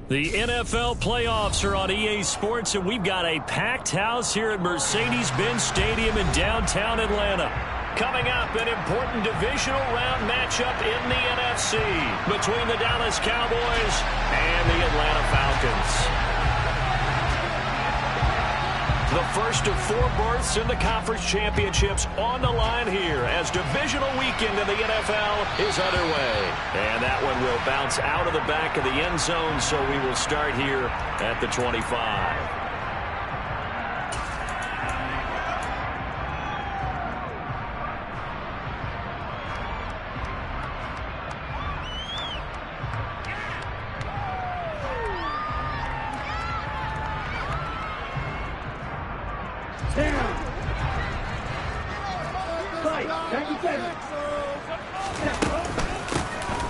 The NFL playoffs are on EA Sports, and we've got a packed house here at Mercedes-Benz Stadium in downtown Atlanta. Coming up, an important divisional round matchup in the NFC between the Dallas Cowboys and the Atlanta Falcons. The first of 4 berths in the conference championships on the line here as divisional weekend in the NFL is underway. And that one will bounce out of the back of the end zone, so we will start here at the 25.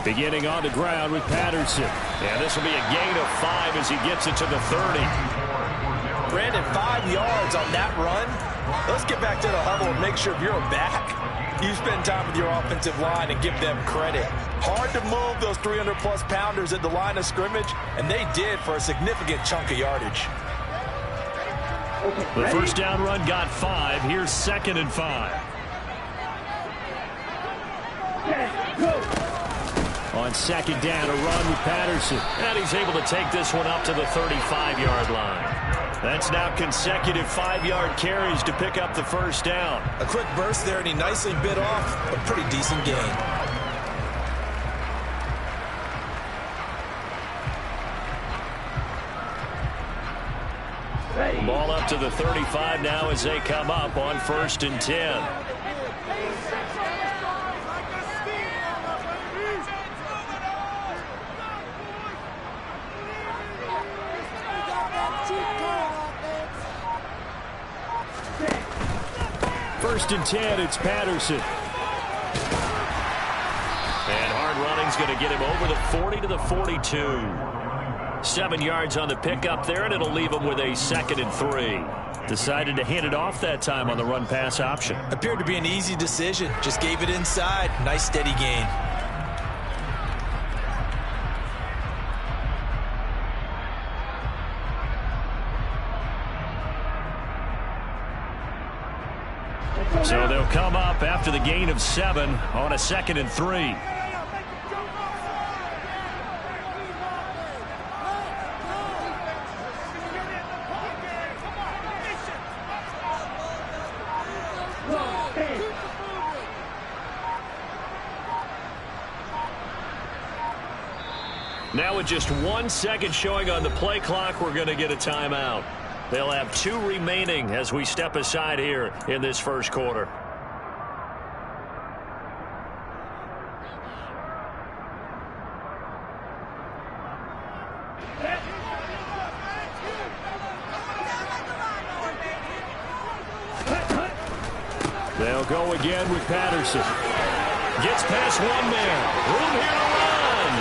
Beginning on the ground with Patterson. And this will be a gain of 5 as he gets it to the 30. Brandon, 5 yards on that run. Let's get back to the huddle and make sure if you're back, you spend time with your offensive line and give them credit. Hard to move those 300-plus pounders at the line of scrimmage, and they did for a significant chunk of yardage. The first down run got 5. Here's 2nd and 5. On 2nd down, a run with Patterson. And he's able to take this one up to the 35-yard line. That's now consecutive 5-yard carries to pick up the first down. A quick burst there, and he nicely bit off a pretty decent gain. Ball up to the 35 now as they come up on 1st and 10. First and 10, it's Patterson. And hard running's going to get him over the 40 to the 42. 7 yards on the pickup there, and it'll leave him with a 2nd and 3. Decided to hand it off that time on the run-pass option. Appeared to be an easy decision. Just gave it inside. Nice steady gain. So they'll come up after the gain of 7 on a 2nd and 3. Now with just 1 second showing on the play clock, we're going to get a timeout. They'll have 2 remaining as we step aside here in this first quarter. They'll go again with Patterson. Gets past 1 man. Room here to run.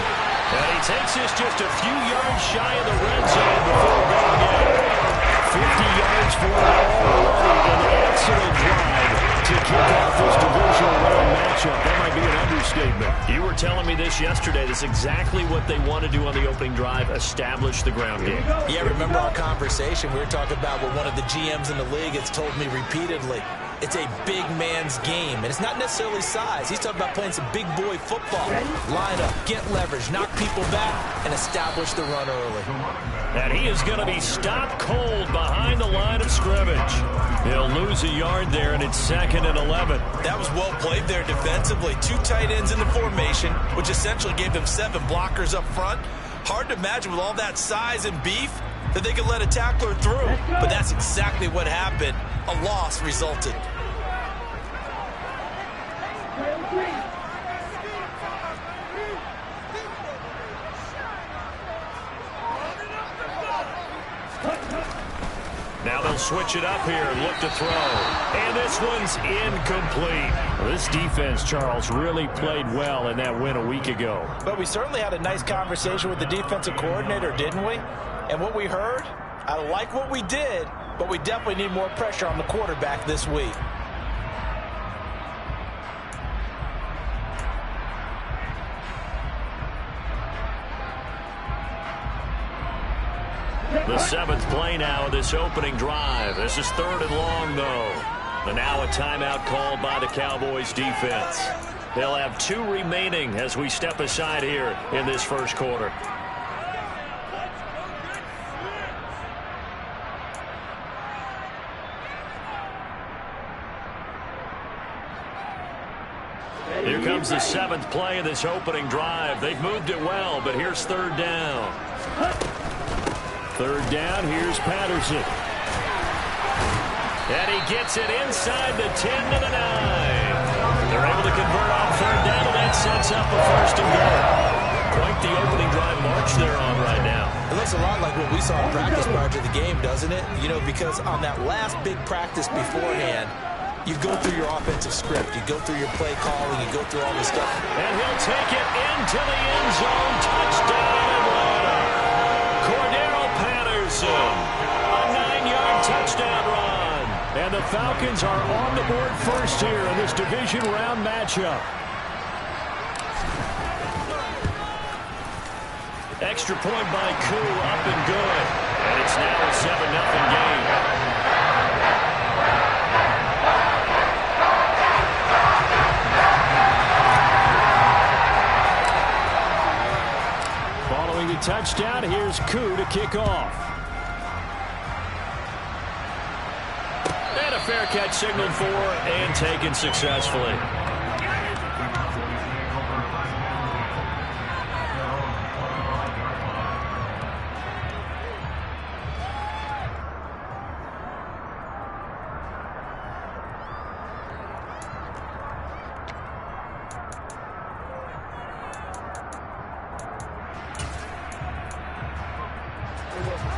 And he takes this just a few yards shy of the red zone before going in. 50 yards for already, an excellent drive to kick off this divisional round matchup. That might be an understatement. You were telling me this yesterday. That's exactly what they want to do on the opening drive, establish the ground game. Yeah, remember our conversation? We were talking about what one of the GMs in the league has told me repeatedly. It's a big man's game, and it's not necessarily size. He's talking about playing some big boy football. Line up, get leverage, knock people back, and establish the run early. And he is going to be stopped cold behind the line of scrimmage. He'll lose a yard there, and it's 2nd and 11. That was well played there defensively. 2 tight ends in the formation, which essentially gave them 7 blockers up front. Hard to imagine with all that size and beef that they could let a tackler through. But that's exactly what happened. A loss resulted. Now they'll switch it up here and look to throw. And this one's incomplete. Well, this defense, Charles, really played well in that win a week ago. But we certainly had a nice conversation with the defensive coordinator, didn't we? And what we heard, I like what we did, but we definitely need more pressure on the quarterback this week. The 7th play now of this opening drive. This is 3rd and long, though. And now a timeout called by the Cowboys defense. They'll have 2 remaining as we step aside here in this first quarter. Here comes the 7th play of this opening drive. They've moved it well, but here's 3rd down. 3rd down, here's Patterson. And he gets it inside the 10 to the 9. They're able to convert on 3rd down, and that sets up a 1st and goal. Quite the opening drive march they're on right now. It looks a lot like what we saw in practice prior to the game, doesn't it? You know, because on that last big practice beforehand, you go through your offensive script. You go through your play calling. You go through all this stuff. And he'll take it into the end zone. Touchdown, Atlanta. Cordero Patterson. A 9-yard touchdown run. And the Falcons are on the board first here in this division round matchup. Extra point by Koo, up and good. And it's now a 7-0 game. Following the touchdown, here's Koo to kick off. And a fair catch signaled for and taken successfully.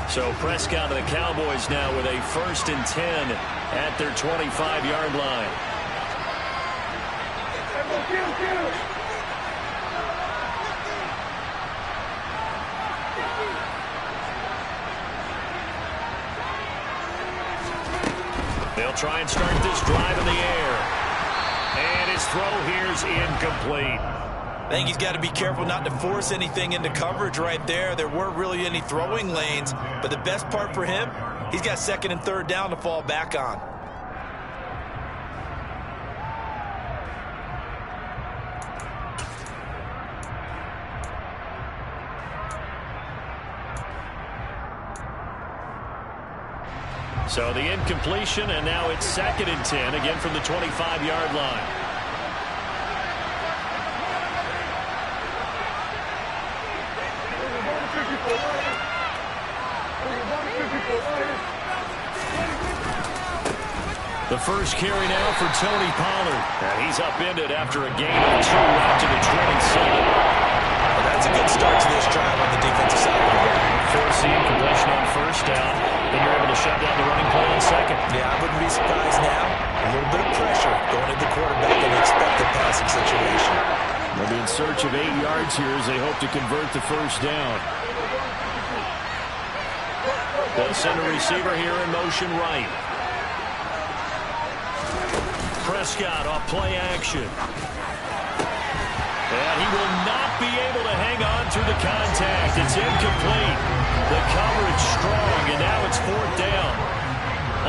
So Prescott and the Cowboys now with a 1st and 10 at their 25-yard line. They'll try and start this drive in the air. And his throw here's incomplete. I think he's got to be careful not to force anything into coverage right there. There weren't really any throwing lanes, but the best part for him, he's got 2nd and 3rd down to fall back on. So the incompletion, and now it's 2nd and 10, again from the 25-yard line. The first carry now for Tony Pollard. And he's upended after a gain of 2 out to the 27. Well, that's a good start to this drive on the defensive side of the ball. Force the incompletion on 1st down. Then you're able to shut down the running play on 2nd. Yeah, I wouldn't be surprised now. A little bit of pressure going at the quarterback in an expected passing situation. They'll be in search of 8 yards here as they hope to convert the 1st down. They'll send a receiver here in motion right. Prescott off play action. And he will not be able to hang on through the contact. It's incomplete. The coverage strong, and now it's 4th down.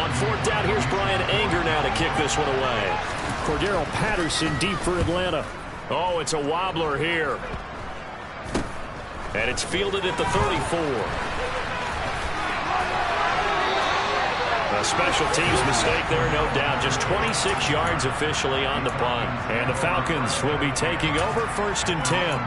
On 4th down, here's Brian Anger now to kick this one away. Cordero Patterson deep for Atlanta. Oh, it's a wobbler here. And it's fielded at the 34. A special teams mistake there, no doubt. Just 26 yards officially on the punt. And the Falcons will be taking over 1st and 10.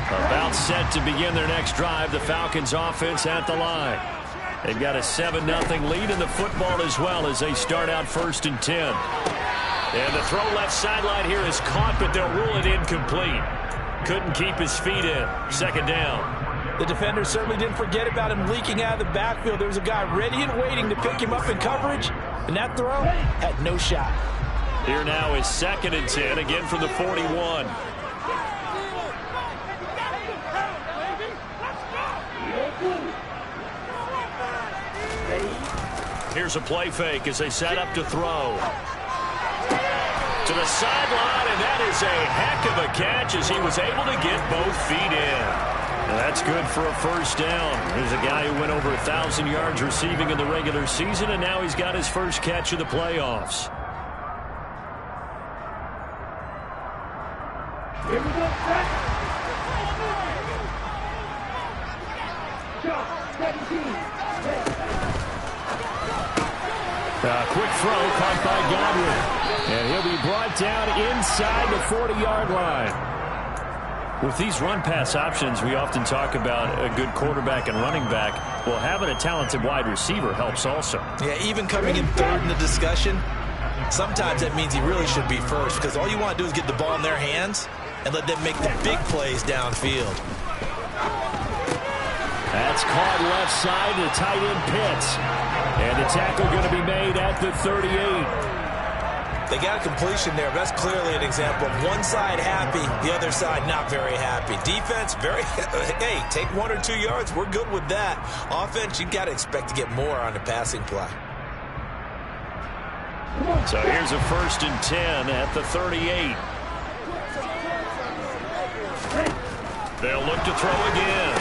About set to begin their next drive. The Falcons offense at the line. They've got a 7-0 lead in the football as well as they start out 1st and 10. And the throw left sideline here is caught, but they'll rule it incomplete. Couldn't keep his feet in. 2nd down. The defender certainly didn't forget about him leaking out of the backfield. There was a guy ready and waiting to pick him up in coverage, and that throw had no shot. Here now is 2nd and 10, again from the 41. Here's a play fake as they set up to throw. To the sideline, and that is a heck of a catch as he was able to get both feet in. And that's good for a first down. There's a guy who went over 1,000 yards receiving in the regular season, and now he's got his first catch of the playoffs. Here we go, set. Quick throw caught by Godwin. And he'll be brought down inside the 40-yard line. With these run-pass options, we often talk about a good quarterback and running back. Well, having a talented wide receiver helps also. Yeah, even coming in third in the discussion, sometimes that means he really should be first because all you want to do is get the ball in their hands and let them make the big plays downfield. That's caught left side to tight end Pitts. And the tackle going to be made at the 38. They got a completion there. That's clearly an example of one side happy, the other side not very happy. Defense, hey, take 1 or 2 yards. We're good with that. Offense, you got to expect to get more on the passing play. So here's a 1st and 10 at the 38. They'll look to throw again.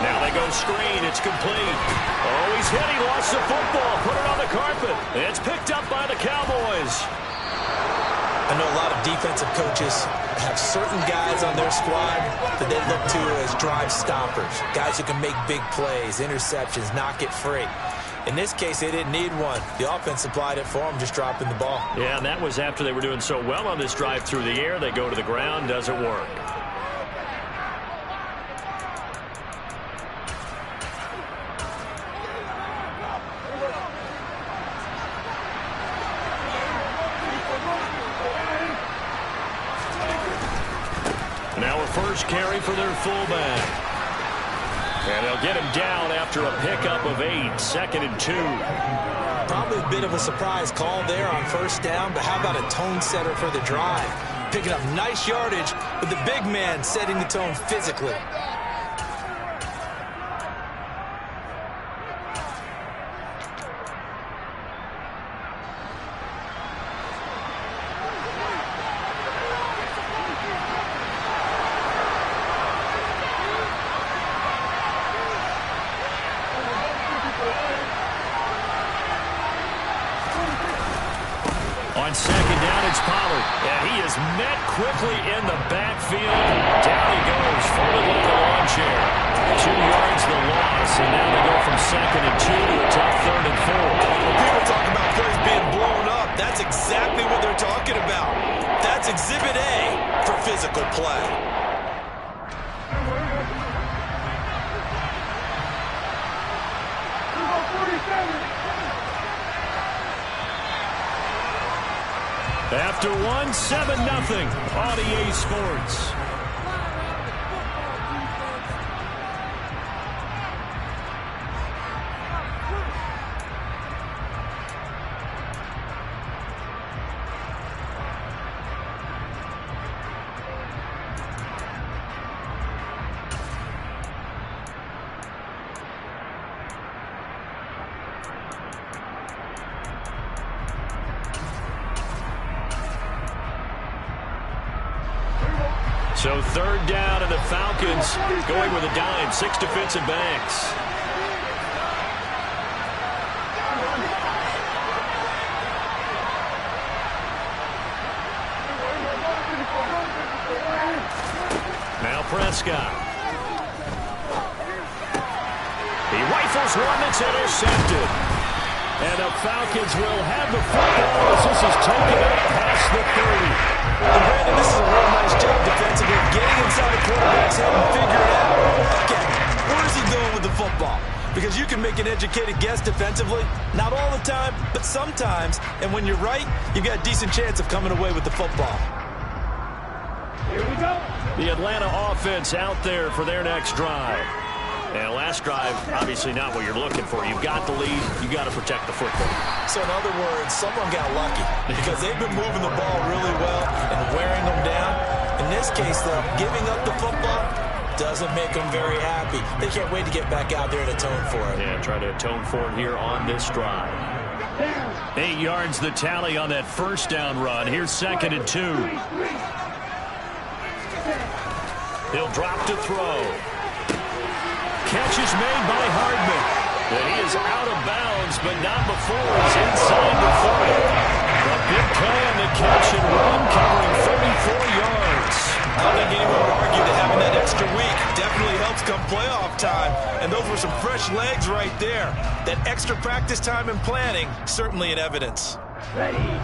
Now they go screen. It's complete. Oh, he's hit. He lost the football. Put it on the carpet. It's picked up by the Cowboys. I know a lot of defensive coaches have certain guys on their squad that they look to as drive stoppers, guys who can make big plays, interceptions, knock it free. In this case, they didn't need one. The offense supplied it for them, just dropping the ball. Yeah, and that was after they were doing so well on this drive through the air. They go to the ground. Doesn't work. Now a first carry for their fullback. And they'll get him down after a pickup of 8, 2nd and 2. Probably a bit of a surprise call there on first down, but how about a tone setter for the drive? Picking up nice yardage with the big man setting the tone physically. On 2nd down, it's Pollard. And he is met quickly in the backfield. Down he goes, folded like a lawn chair. 2 yards the loss, and now they go from 2nd and 2 to a tough 3rd and 4. When people talk about plays being blown up, that's exactly what they're talking about. That's Exhibit A for physical play. After 1, 7-0 on EA Sports. So 3rd down, and the Falcons going with a dime. 6 defensive backs. Now Prescott. He rifles one that's intercepted. And the Falcons will have the football as this is taken up past the 30. And Brandon, this is a real nice job defensively, getting inside the quarterback's head and figuring out, okay, where is he going with the football? Because you can make an educated guess defensively, not all the time, but sometimes. And when you're right, you've got a decent chance of coming away with the football. Here we go. The Atlanta offense out there for their next drive. And last drive, obviously not what you're looking for. You've got the lead. You've got to protect the football. So in other words, someone got lucky because they've been moving the ball really well and wearing them down. In this case, though, giving up the football, Doesn't make them very happy. They can't wait to get back out there and atone for it. Yeah, try to atone for it here on this drive. 8 yards the tally on that first down run. Here's 2nd and 2. He'll drop to throw. Catch is made by Hardman. And he is out of bounds, but not before he's inside the 40. A big play on the catch and run, covering 34 yards. I don't think anyone would argue that having that extra week definitely helps come playoff time. And those were some fresh legs right there. That extra practice time and planning, certainly in evidence.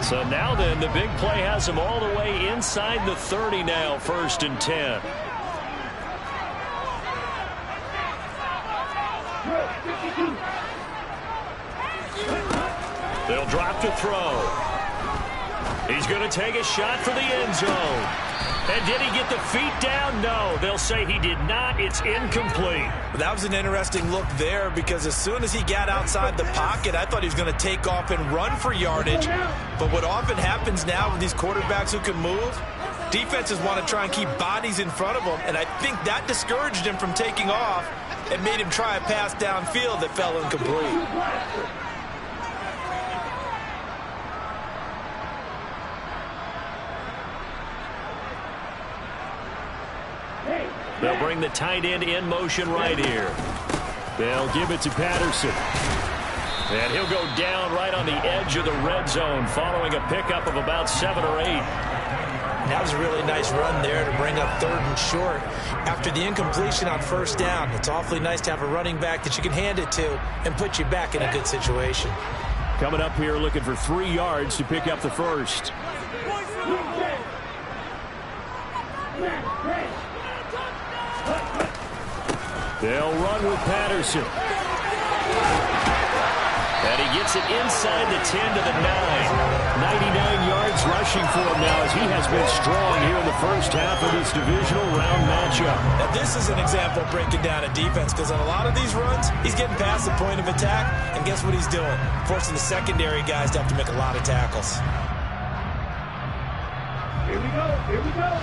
So now then, the big play has him all the way inside the 30 now, 1st and 10. They'll drop to throw. He's going to take a shot for the end zone. And did he get the feet down? No. They'll say he did not. It's incomplete. That was an interesting look there because as soon as he got outside the pocket, I thought he was going to take off and run for yardage. But what often happens now with these quarterbacks who can move, defenses want to try and keep bodies in front of them. And I think that discouraged him from taking off and made him try a pass downfield that fell incomplete. They'll bring the tight end in motion right here. They'll give it to Patterson. And he'll go down right on the edge of the red zone following a pickup of about 7 or 8. That was a really nice run there to bring up 3rd and short. After the incompletion on 1st down, it's awfully nice to have a running back that you can hand it to and put you back in a good situation. Coming up here looking for 3 yards to pick up the first. They'll run with Patterson. And he gets it inside the 10 to the 9. 99 yards rushing for him now as he has been strong here in the first half of this divisional round matchup. Now this is an example of breaking down a defense because on a lot of these runs, he's getting past the point of attack, and guess what he's doing? Forcing the secondary guys to have to make a lot of tackles. Here we go. Here we go.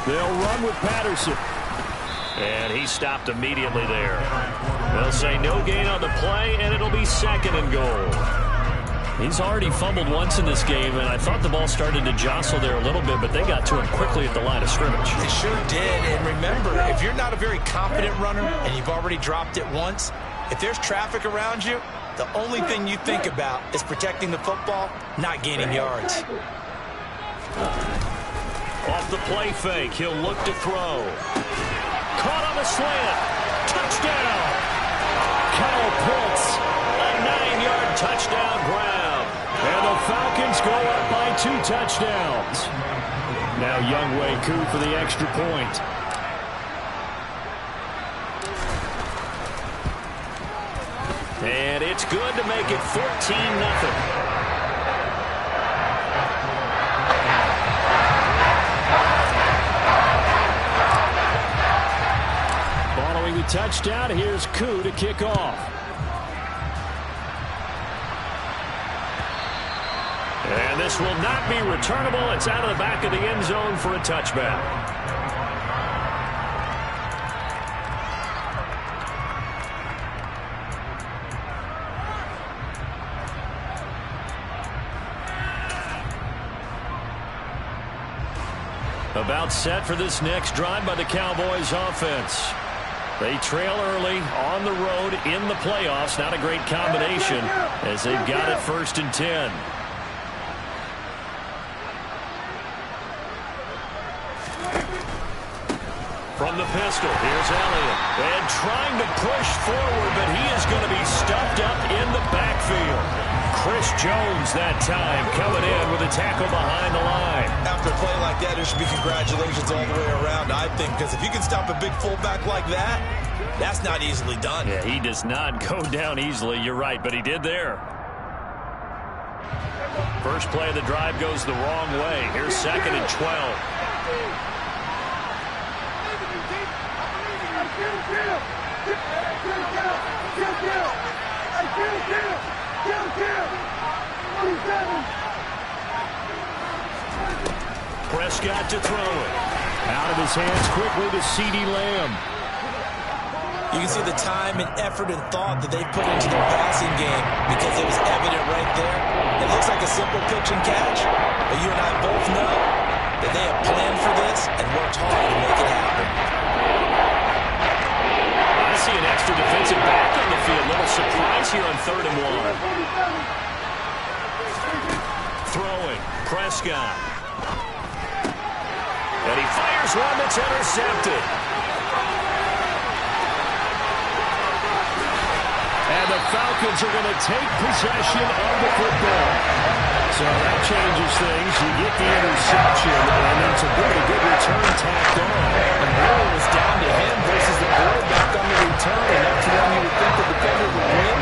They'll run with Patterson. And he stopped immediately there. They'll say no gain on the play, and it'll be 2nd and goal. He's already fumbled once in this game, and I thought the ball started to jostle there a little bit, but they got to him quickly at the line of scrimmage. They sure did, and remember, if you're not a very confident runner and you've already dropped it once, if there's traffic around you, the only thing you think about is protecting the football, not gaining yards. Off the play fake, he'll look to throw. Caught on the slant. Touchdown. Kyle Pitts, a 9-yard touchdown grab. And the Falcons go up by 2 touchdowns. Now Younghoe Koo for the extra point. And it's good to make it 14-0. The touchdown, here's Koo to kick off. And this will not be returnable. It's out of the back of the end zone for a touchback. About set for this next drive by the Cowboys offense. They trail early on the road in the playoffs. Not a great combination as they've got it 1st and 10. From the pistol, here's Elliott. And trying to push forward, but he is going to be stuffed up in the backfield. Chris Jones that time coming in with a tackle behind the line. After a play like that, there should be congratulations all the way around, I think, because if you can stop a big fullback like that, that's not easily done. Yeah, he does not go down easily. You're right, but he did there. First play of the drive goes the wrong way. Here's 2nd and 12. Prescott to throw it. Out of his hands quickly to CeeDee Lamb. You can see the time and effort and thought that they put into their passing game because it was evident right there. It looks like a simple pitch and catch, but you and I both know that they have planned for this and worked hard to make it happen. I see an extra defensive back on the field. Little surprise here on 3rd and 1. Throwing, Prescott. And he fires one that's intercepted. And the Falcons are going to take possession of the football. So that changes things. You get the interception, and then it's a pretty good return tacked on. The ball was down to him versus the quarterback on the return, and that's when you would think the defender would win.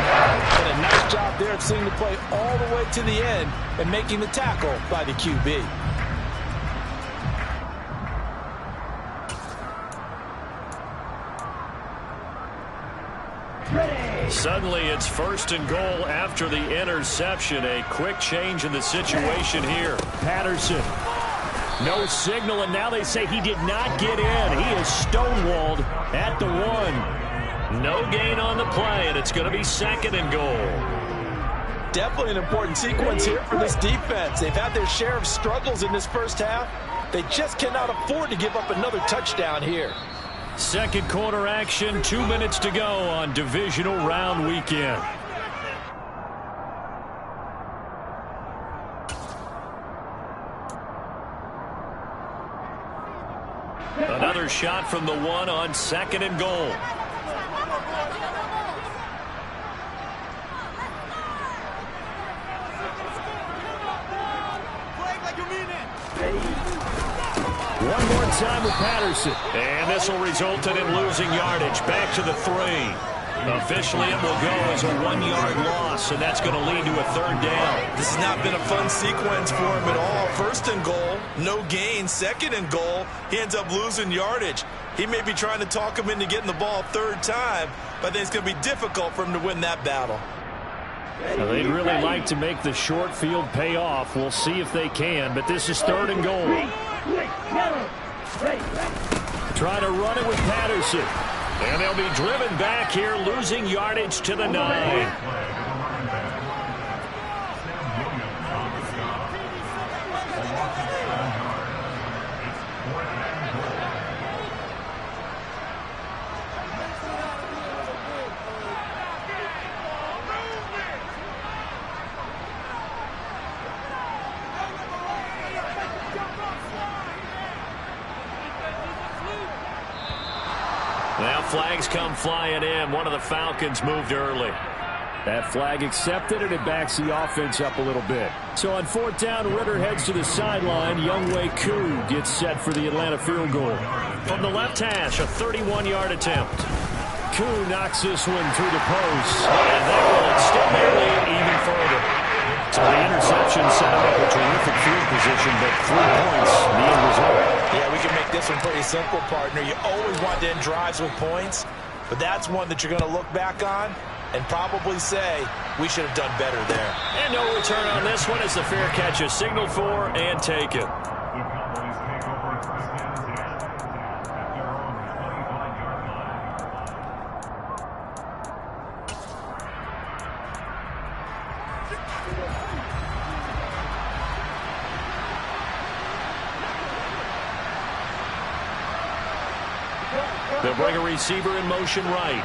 But a nice job there of seeing the play all the way to the end and making the tackle by the QB. Suddenly it's 1st and goal after the interception. A quick change in the situation here. Patterson. No signal, and now they say he did not get in. He is stonewalled at the 1. No gain on the play, and it's going to be 2nd and goal. Definitely an important sequence here for this defense. They've had their share of struggles in this first half. They just cannot afford to give up another touchdown here. Second quarter action, 2 minutes to go on divisional round weekend. Another shot from the 1 on 2nd and goal. One more time with Patterson. And this will result in him losing yardage. Back to the 3. Officially, it will go as a 1-yard loss, and that's going to lead to a 3rd down. This has not been a fun sequence for him at all. 1st and goal, no gain. 2nd and goal, he ends up losing yardage. He may be trying to talk him into getting the ball 3rd time, but I think it's going to be difficult for him to win that battle. Well, they'd really like to make the short field pay off. We'll see if they can, but this is 3rd and goal. Try to run it with Patterson. And they'll be driven back here, losing yardage to the 9. Now flags come flying in. One of the Falcons moved early. That flag accepted, and it backs the offense up a little bit. So on 4th down, Ritter heads to the sideline. Younghoe Koo gets set for the Atlanta field goal. From the left hash, a 31-yard attempt. Koo knocks this one through the post, and that will extend their lead even further. So the interception set up a terrific field position, but 3 points, the end result. Yeah, we can make this one pretty simple, partner. You always want to end drives with points, but that's one that you're going to look back on and probably say, we should have done better there. And no return on this one as the fair catch is signaled for and taken. They'll bring a receiver in motion right.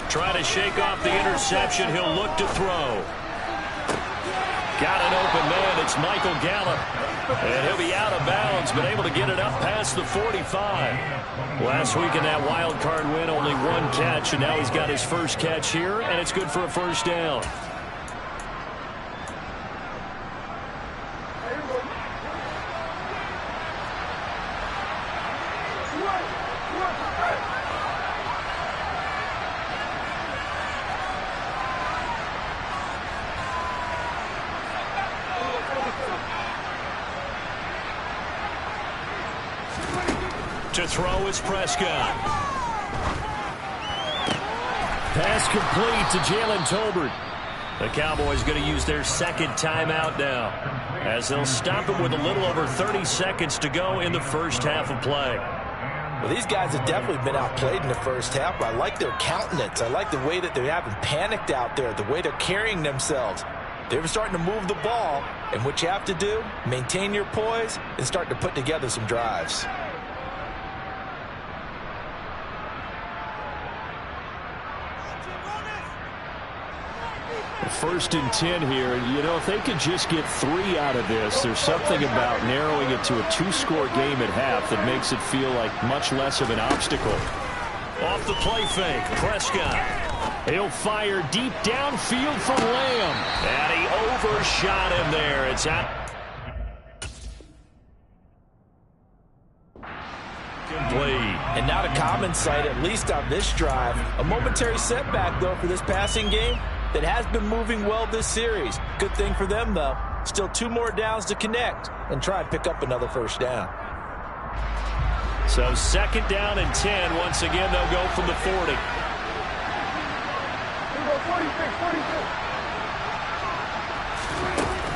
Try to shake off the interception. He'll look to throw. Got an open man. It's Michael Gallup. And he'll be out of bounds, but able to get it up past the 45. Last week in that wild card win, only 1 catch, and now he's got his first catch here, and it's good for a 1st down. To throw is Prescott. Pass complete to Jalen Tolbert. The Cowboys going to use their second timeout now, as they'll stop it with a little over 30 seconds to go in the first half of play. Well, these guys have definitely been outplayed in the first half, but I like their countenance. I like the way that they haven't panicked out there, the way they're carrying themselves. They're starting to move the ball, and what you have to do, maintain your poise and start to put together some drives. First and 10 here. You know, if they could just get 3 out of this, there's something about narrowing it to a 2-score game at half that makes it feel like much less of an obstacle. Off the play fake, Prescott. He'll fire deep downfield for Lamb. And he overshot him there. It's out. Complete. And not a common sight, at least on this drive. A momentary setback, though, for this passing game that has been moving well this series. Good thing for them, though. Still 2 more downs to connect and try and pick up another first down. So second down and 10. Once again, they'll go from the 40.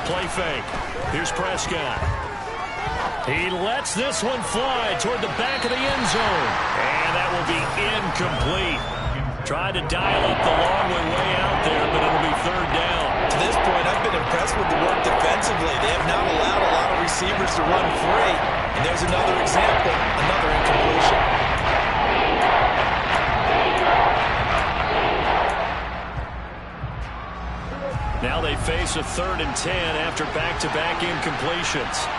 Play fake. Here's Prescott. He lets this one fly toward the back of the end zone. And that will be incomplete. Tried to dial up the long way out there, but it'll be third down. To this point, I've been impressed with the work defensively. They have not allowed a lot of receivers to run free. And there's another example, another incompletion. Now they face a third and 10 after back-to-back incompletions.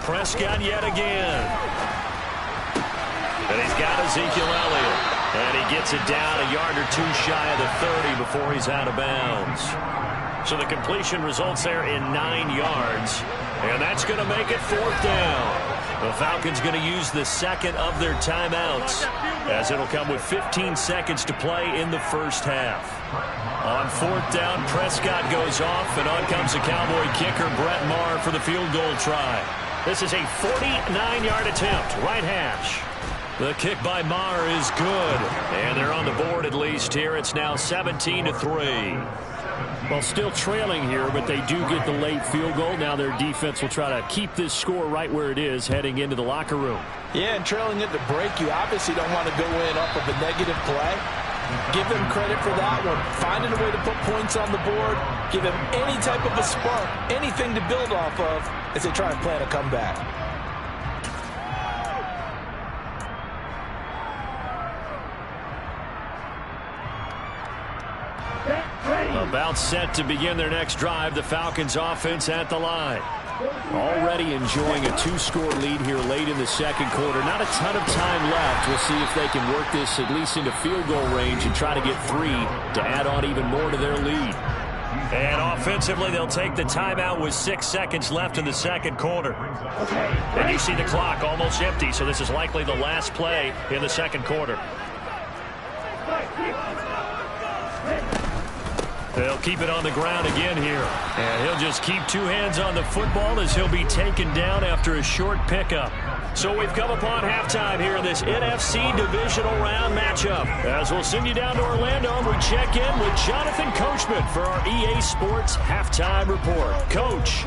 Prescott yet again. And he's got Ezekiel Elliott. And he gets it down a yard or 2 shy of the 30 before he's out of bounds. So the completion results there in 9 yards. And that's going to make it fourth down. The Falcons going to use the second of their timeouts, as it'll come with 15 seconds to play in the first half. On fourth down, Prescott goes off, and on comes the Cowboy kicker, Brett Maher, for the field goal try. This is a 49-yard attempt, right hash. The kick by Maher is good, and they're on the board at least here. It's now 17-3. Well, still trailing here, but they do get the late field goal. Now their defense will try to keep this score right where it is heading into the locker room. Yeah, and trailing at the break, you obviously don't want to go in off of a negative play. Give them credit for that one. Finding a way to put points on the board. Give them any type of a spark, anything to build off of as they try and plan a comeback. About set to begin their next drive. The Falcons offense at the line. Already enjoying a 2-score lead here late in the second quarter. Not a ton of time left. We'll see if they can work this at least into field goal range and try to get 3 to add on even more to their lead. And offensively, they'll take the timeout with 6 seconds left in the second quarter. And you see the clock almost empty, so this is likely the last play in the second quarter. They'll keep it on the ground again here. And he'll just keep 2 hands on the football as he'll be taken down after a short pickup. So we've come upon halftime here in this NFC Divisional Round matchup. As we'll send you down to Orlando, and we check in with Jonathan Coachman for our EA Sports Halftime Report. Coach.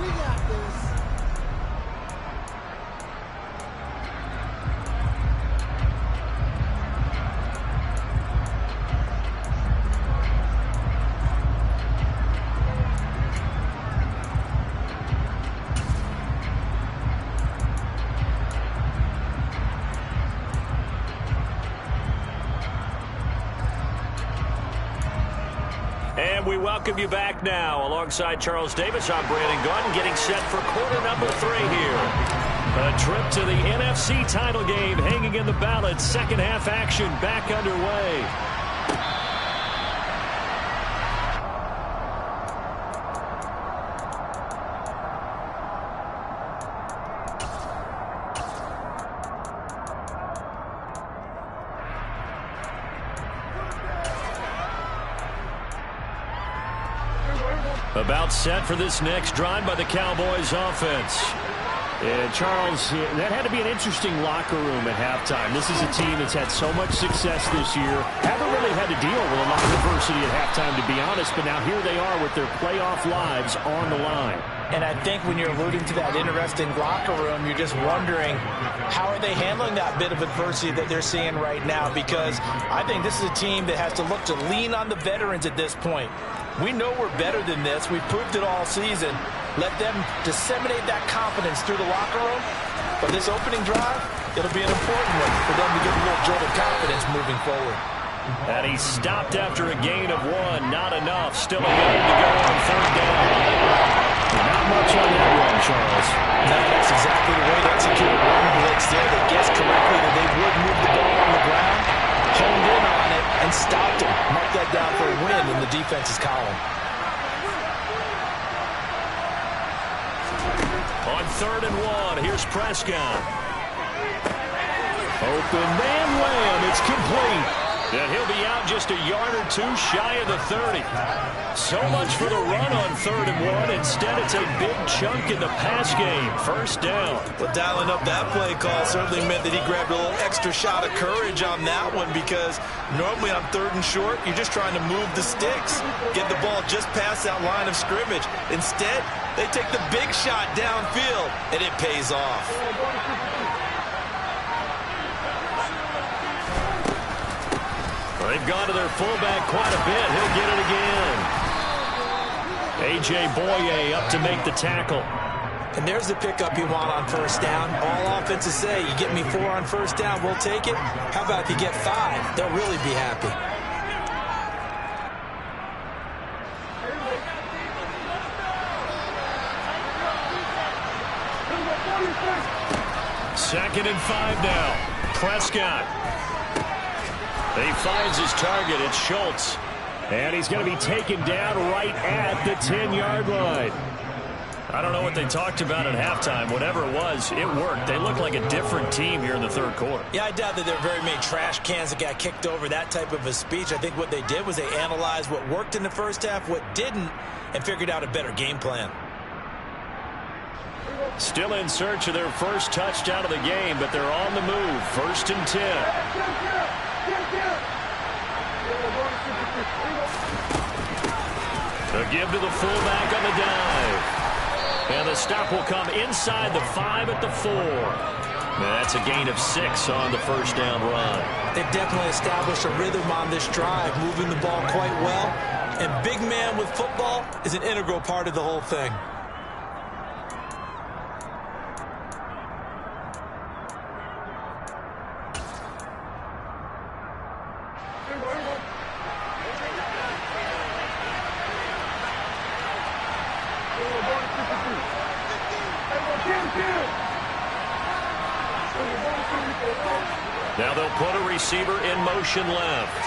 And we welcome you back now. Alongside Charles Davis, I'm Brandon Gordon, getting set for quarter number 3 here. A trip to the NFC title game hanging in the balance. Second half action back underway. About set for this next drive by the Cowboys offense. And Charles, that had to be an interesting locker room at halftime. This is a team that's had so much success this year. Haven't really had to deal with a lot of adversity at halftime, to be honest, but now here they are with their playoff lives on the line. And I think when you're alluding to that interesting locker room, you're just wondering, how are they handling that bit of adversity that they're seeing right now? Because I think this is a team that has to look to lean on the veterans at this point. We know we're better than this. We've proved it all season. Let them disseminate that confidence through the locker room. But this opening drive, it'll be an important one for them to get a little jolt of confidence moving forward. And he stopped after a gain of 1. Not enough. Still a game to go on 3rd down. Not much on that one, Charles. No, that's exactly the way to execute a run blitz there. They guessed correctly that they would move the ball on the ground, honed in on it, and stopped him. Mark that down for a win in the defense's column. On 3rd and 1, here's Prescott. Open man wham, it's complete. And he'll be out just a yard or 2 shy of the 30. So much for the run on 3rd and 1. Instead, it's a big chunk in the pass game. 1st down. Well, dialing up that play call certainly meant that he grabbed a little extra shot of courage on that one, because normally on 3rd and short, you're just trying to move the sticks, get the ball just past that line of scrimmage. Instead, they take the big shot downfield, and it pays off. They've gone to their fullback quite a bit. He'll get it again. A.J. Boye up to make the tackle. And there's the pickup you want on 1st down. All offenses say, you get me 4 on 1st down, we'll take it. How about if you get 5? They'll really be happy. Second and 5 now. Prescott. He finds his target. It's Schultz. And he's going to be taken down right at the 10-yard line. I don't know what they talked about at halftime. Whatever it was, it worked. They look like a different team here in the 3rd quarter. Yeah, I doubt that there are very many trash cans that got kicked over, that type of a speech. I think what they did was they analyzed what worked in the 1st half, what didn't, and figured out a better game plan. Still in search of their first touchdown of the game, but they're on the move. 1st and 10. A give to the fullback on the dive. And the stop will come inside the 5 at the 4. That's a gain of 6 on the 1st down run. They've definitely established a rhythm on this drive, moving the ball quite well. And big man with football is an integral part of the whole thing. Now they'll put a receiver in motion left.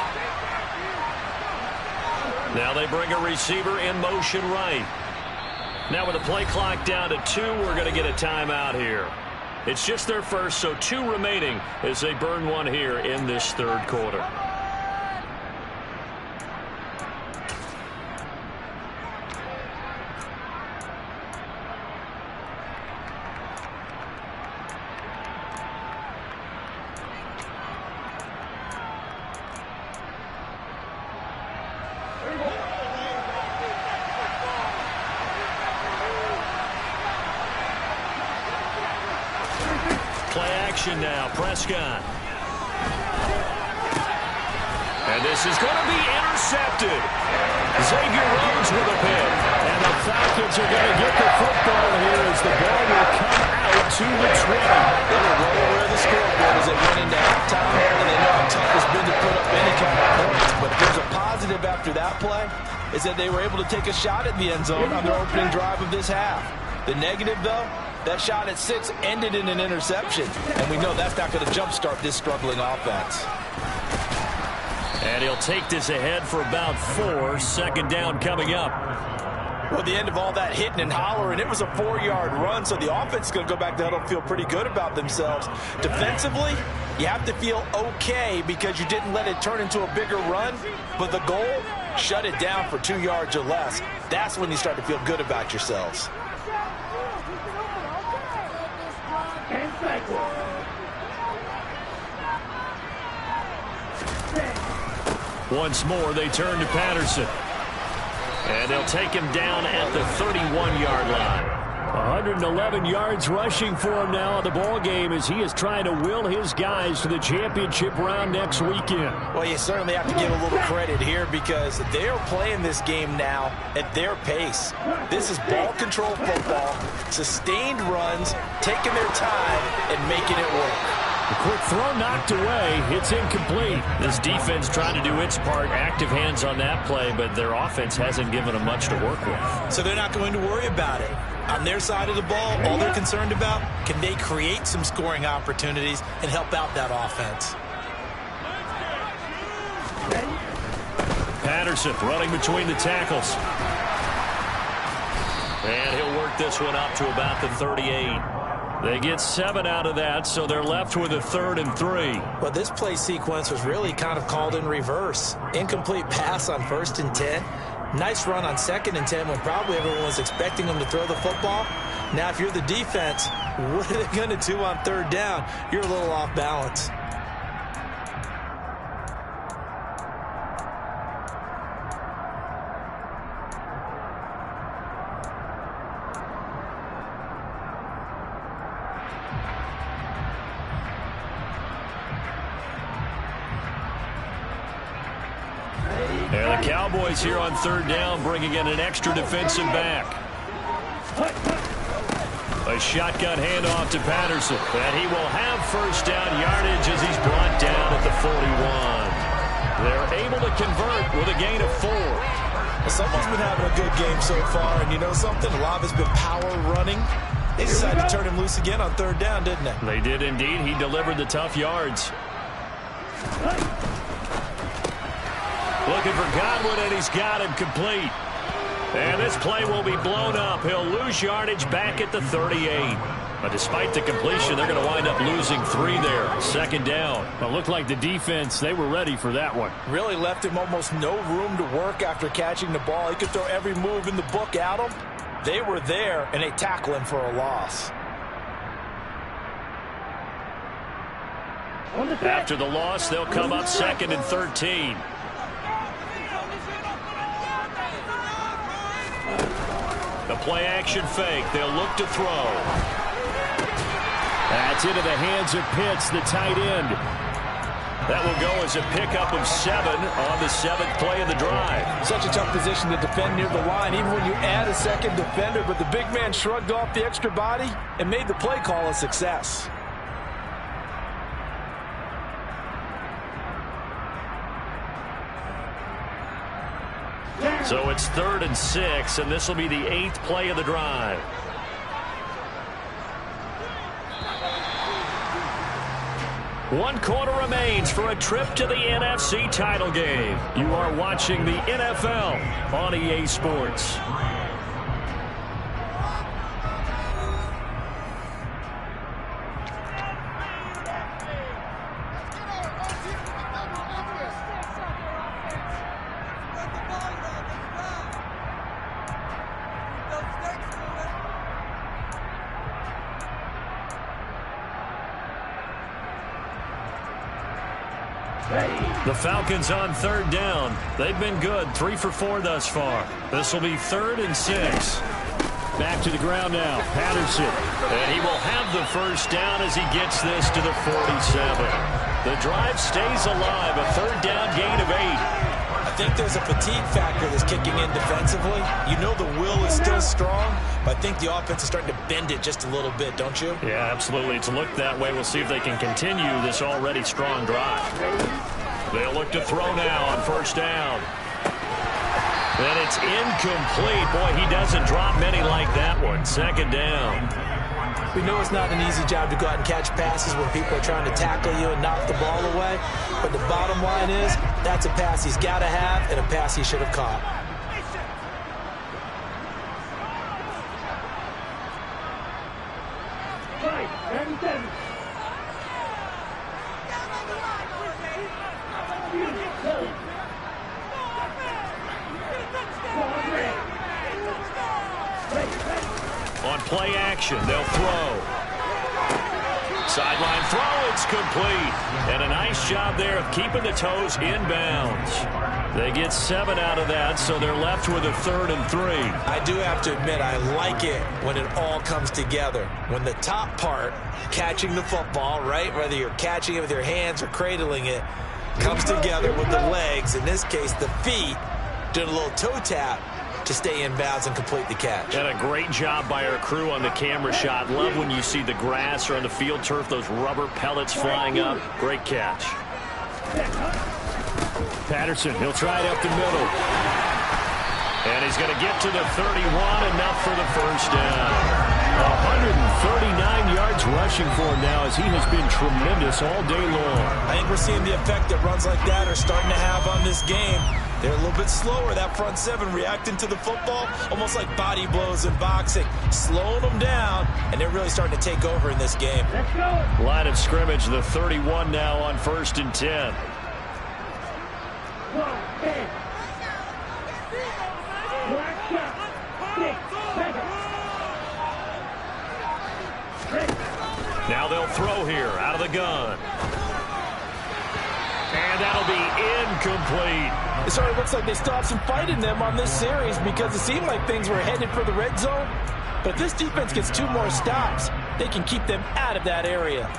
Now they bring a receiver in motion right. Now with the play clock down to 2, we're going to get a timeout here. It's just their first, so 2 remaining as they burn one here in this 3rd quarter. Play action now, Prescott. And this is going to be intercepted. Xavier Rhodes with a pick. And the Falcons are going to get the football here as the ball will come out to the 20. They were well aware of the scoreboard as they went into halftime, and they know how tough it's been to put up any kind of points. But there's a positive after that play, is that they were able to take a shot at the end zone on their opening drive of this half. The negative, though, that shot at 6 ended in an interception, and we know that's not going to jumpstart this struggling offense. And he'll take this ahead for about 4. 2nd down coming up. Well, the end of all that hitting and hollering, it was a 4-yard run, so the offense is going to go back to huddle and feel pretty good about themselves. Defensively, You have to feel okay because you didn't let it turn into a bigger run, but the goal, shut it down for 2 yards or less. That's when you start to feel good about yourselves. Once more, they turn to Patterson. And they'll take him down at the 31-yard line. 111 yards rushing for him now in the ball game as he is trying to will his guys to the championship round next weekend. Well, you certainly have to give a little credit here because they're playing this game now at their pace. This is ball control football, sustained runs, taking their time and making it work. The quick throw knocked away. It's incomplete. This defense trying to do its part. Active hands on that play, but their offense hasn't given them much to work with. So they're not going to worry about it. On their side of the ball, all they're concerned about, can they create some scoring opportunities and help out that offense? Patterson running between the tackles. And he'll work this one up to about the 38. They get 7 out of that, so they're left with a 3rd and 3. Well, this play sequence was really kind of called in reverse. Incomplete pass on 1st and 10. Nice run on 2nd and 10 when probably everyone was expecting them to throw the football. Now, if you're the defense, what are they going to do on 3rd down? You're a little off balance. And the Cowboys here on 3rd down, bringing in an extra defensive back. A shotgun handoff to Patterson. And he will have 1st down yardage as he's brought down at the 41. They're able to convert with a gain of 4. Well, someone's been having a good game so far, and you know something? A lot has been power running. They decided to turn him loose again on 3rd down, didn't they? They did indeed. He delivered the tough yards. Looking for Godwin, and he's got him complete. And this play will be blown up. He'll lose yardage back at the 38. But despite the completion, they're going to wind up losing 3 there. 2nd down. Well, it looked like the defense, they were ready for that one. Really left him almost no room to work after catching the ball. He could throw every move in the book at him. They were there, and they tackle him for a loss. After the loss, they'll come up 2nd and 13. The play-action fake. They'll look to throw. That's into the hands of Pitts, the tight end. That will go as a pickup of 7 on the 7th play of the drive. Such a tough position to defend near the line, even when you add a 2nd defender, but the big man shrugged off the extra body and made the play call a success. So it's 3rd and 6, and this will be the 8th play of the drive. One quarter remains for a trip to the NFC title game. You are watching the NFL on EA Sports. The Falcons on 3rd down. They've been good, 3 for 4 thus far. This will be 3rd and 6. Back to the ground now, Patterson. And he will have the 1st down as he gets this to the 47. The drive stays alive, a 3rd down gain of 8. I think there's a fatigue factor that's kicking in defensively. You know the will is still strong, but I think the offense is starting to bend it just a little bit, don't you? Yeah, absolutely. It's looked that way. We'll see if they can continue this already strong drive. They'll look to throw now on 1st down. And it's incomplete. Boy, he doesn't drop many like that one. 2nd down. We know it's not an easy job to go out and catch passes when people are trying to tackle you and knock the ball away. But the bottom line is, that's a pass he's got to have and a pass he should have caught. play action. They'll throw. Sideline throw, it's complete. And a nice job there of keeping the toes in bounds. They get 7 out of that, so they're left with a 3rd and 3. I do have to admit, I like it when it all comes together. When the top part, catching the football, right, whether you're catching it with your hands or cradling it, comes together with the legs, in this case the feet, doing a little toe tap to stay in bounds and complete the catch. And a great job by our crew on the camera shot. Love when you see the grass or on the field turf, those rubber pellets flying up. Great catch. Patterson, he'll try it up the middle. And he's going to get to the 31, enough for the first down. 139 yards rushing for him now as he has been tremendous all day long. I think we're seeing the effect that runs like that are starting to have on this game. They're a little bit slower, that front seven, reacting to the football, almost like body blows in boxing, slowing them down, and they're really starting to take over in this game. Let's go. Line of scrimmage, the 31 now on 1st and 10. Now they'll throw here out of the gun. And that'll be incomplete. It sort of looks like they still have some fight in them on this series because it seemed like things were headed for the red zone. But if this defense gets 2 more stops, they can keep them out of that area.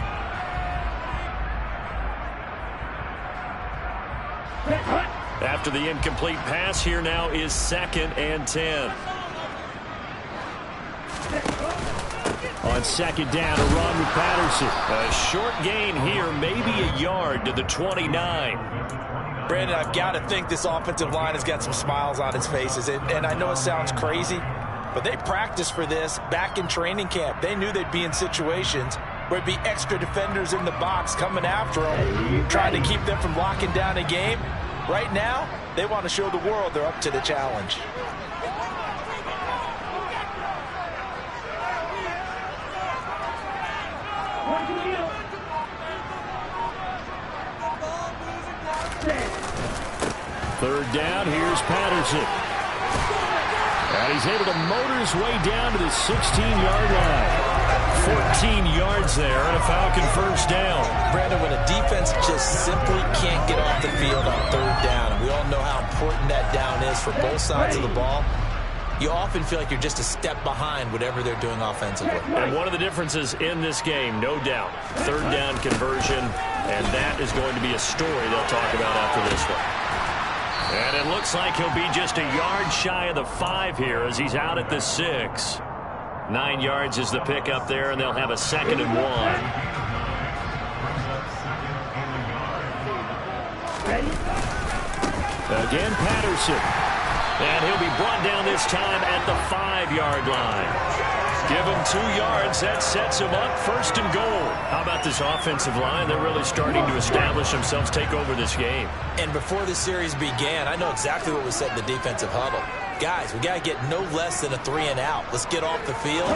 After the incomplete pass, here now is 2nd and 10. On 2nd down, a run with Patterson. A short gain here, maybe a yard to the 29. Brandon, I've got to think this offensive line has got some smiles on its faces. And I know it sounds crazy, but they practiced for this back in training camp. They knew they'd be in situations where there'd be extra defenders in the box coming after them, trying to keep them from locking down a game. Right now, they want to show the world they're up to the challenge. Third down, here's Patterson. And he's able to motor his way down to the 16-yard line. 14 yards there and a Falcon first down. Brandon, when a defense just simply can't get off the field on 3rd down, and we all know how important that down is for both sides of the ball, you often feel like you're just a step behind whatever they're doing offensively. And one of the differences in this game, no doubt, 3rd down conversion, and that is going to be a story they'll talk about after this one. And it looks like he'll be just a yard shy of the 5 here as he's out at the 6. 9 yards is the pickup there, and they'll have a 2nd and 1. Again, Patterson. And he'll be brought down this time at the 5-yard line. Give him 2 yards. That sets him up 1st and goal. How about this offensive line? They're really starting to establish themselves, take over this game. And before the series began, I know exactly what was said in the defensive huddle. Guys, we got to get no less than a 3 and out. Let's get off the field.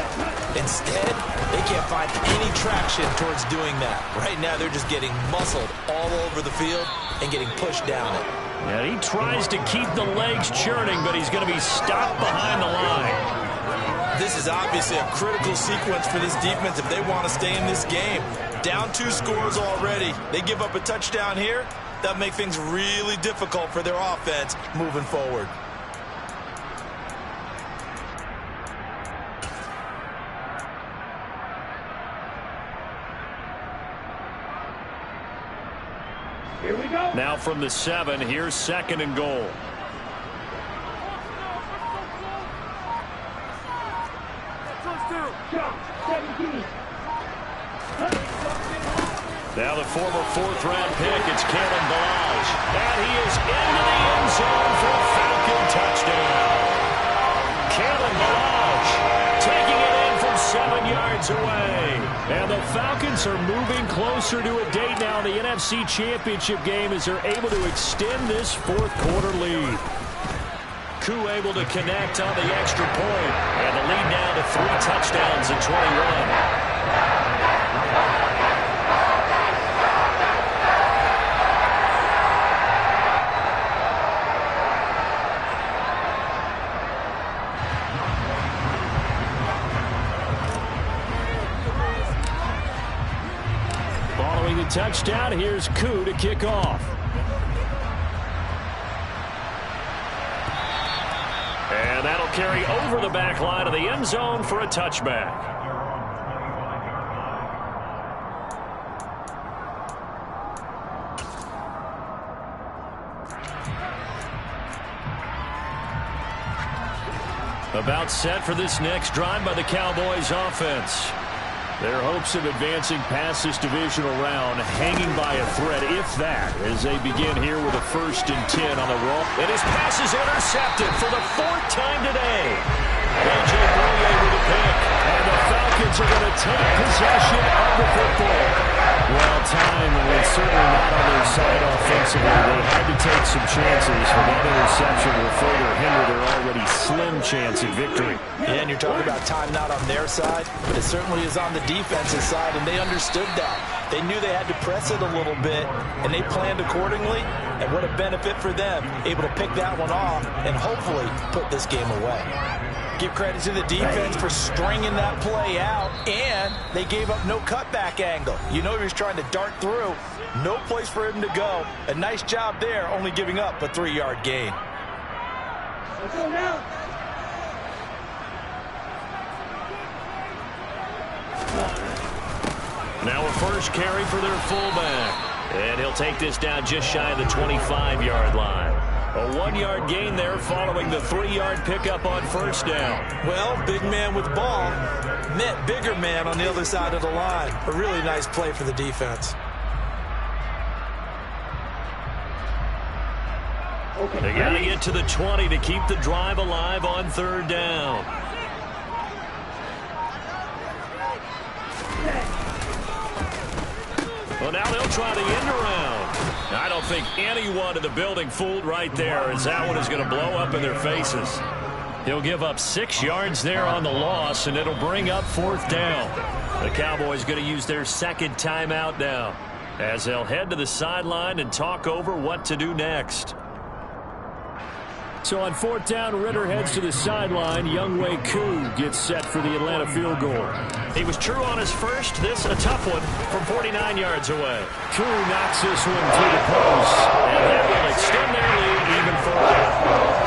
Instead, they can't find any traction towards doing that. Right now, they're just getting muscled all over the field and getting pushed down it. And he tries to keep the legs churning, but he's going to be stopped behind the line. This is obviously a critical sequence for this defense if they want to stay in this game. Down 2 scores already. They give up a touchdown here. That'll make things really difficult for their offense moving forward. Here we go. Now from the 7, here's 2nd and goal. Now the former 4th-round pick, it's Kalen Balaj. And he is into the end zone for a Falcon touchdown. Kalen Balaj taking it in from 7 yards away. And the Falcons are moving closer to a date now in the NFC Championship game as they're able to extend this 4th-quarter lead. Koo able to connect on the extra point. And the lead now to 3 touchdowns in 21. first down. Here's Koo to kick off. And that'll carry over the back line of the end zone for a touchback. About set for this next drive by the Cowboys offense. Their hopes of advancing past this divisional round hanging by a thread, if that, as they begin here with a 1st and 10 on the roll. And his pass is intercepted for the 4th time today. A.J. Bouye with a pick. And the Falcons are going to take possession of the football. Well, time was certainly not on their side offensively. They had to take some chances, for that interception will further hinder their already slim chance at victory. Yeah, and you're talking about time not on their side, but it certainly is on the defensive side, and they understood that. They knew they had to press it a little bit, and they planned accordingly, and what a benefit for them, able to pick that one off and hopefully put this game away. Give credit to the defense for stringing that play out, and they gave up no cutback angle. You know he was trying to dart through. No place for him to go. A nice job there, only giving up a 3-yard gain. Let's go now. Now a first carry for their fullback. And he'll take this down just shy of the 25-yard line. A 1-yard gain there following the 3-yard pickup on first down. Well, big man with ball met bigger man on the other side of the line. A really nice play for the defense. They got to get to the 20 to keep the drive alive on 3rd down. Well, now they'll try the end around. I don't think anyone in the building fooled right there, as that one is going to blow up in their faces. He'll give up 6 yards there on the loss, and it'll bring up 4th down. The Cowboys going to use their 2nd timeout now, as they'll head to the sideline and talk over what to do next. So on 4th down, Ritter heads to the sideline. Younghoe Koo gets set for the Atlanta field goal. He was true on his first. This a tough one from 49 yards away. Koo knocks this one through the post, and that will extend their lead even further.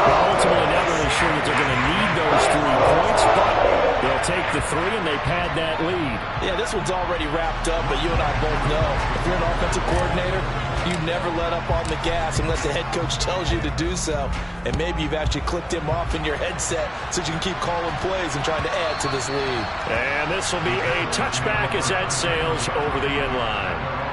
Well, ultimately, not really sure that they're going to need those 3 points, but they'll take the 3, and they pad that lead. Yeah, this one's already wrapped up, but you and I both know if you're an offensive coordinator, you never let up on the gas unless the head coach tells you to do so. And maybe you've actually clicked him off in your headset so you can keep calling plays and trying to add to this lead. And this will be a touchback as that sails over the end line.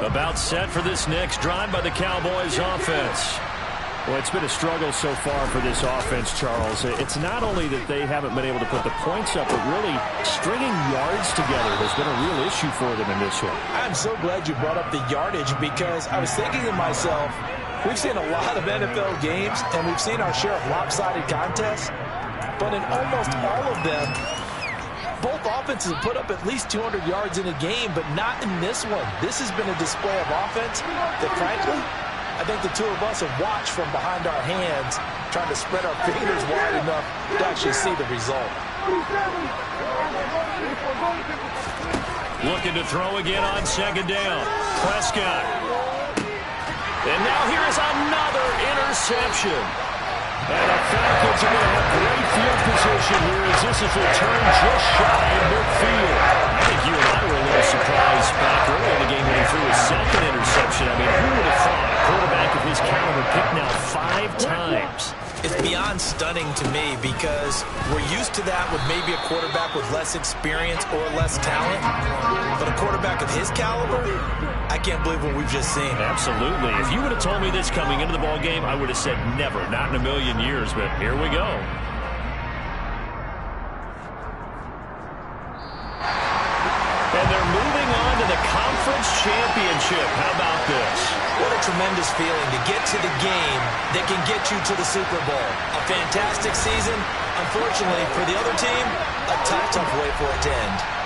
About set for this next drive by the Cowboys offense. Well, it's been a struggle so far for this offense, Charles. It's not only that they haven't been able to put the points up, but really stringing yards together has been a real issue for them in this one. I'm so glad you brought up the yardage, because I was thinking to myself, we've seen a lot of NFL games, and we've seen our share of lopsided contests, but in almost all of them, both offenses put up at least 200 yards in a game, but not in this one. This has been a display of offense that, frankly, I think the two of us have watched from behind our hands, trying to spread our fingers wide enough to actually see the result. Looking to throw again on 2nd down. Prescott. And now here is another interception. And the Falcons are going to have great field position here as this is returned just shy of midfield. I think you and I were a little surprised back early in the game when he threw his 2nd interception. I mean, who would have thought a quarterback of his caliber picked now 5 times? It's beyond stunning to me, because we're used to that with maybe a quarterback with less experience or less talent. But a quarterback of his caliber, I can't believe what we've just seen. Absolutely. If you would have told me this coming into the ball game, I would have said never, not in a million years. But here we go. And they're moving on to the conference championship. How about this? What a tremendous feeling to get to the game that can get you to the Super Bowl. A fantastic season. Unfortunately, for the other team, a tough, tough way for it to end.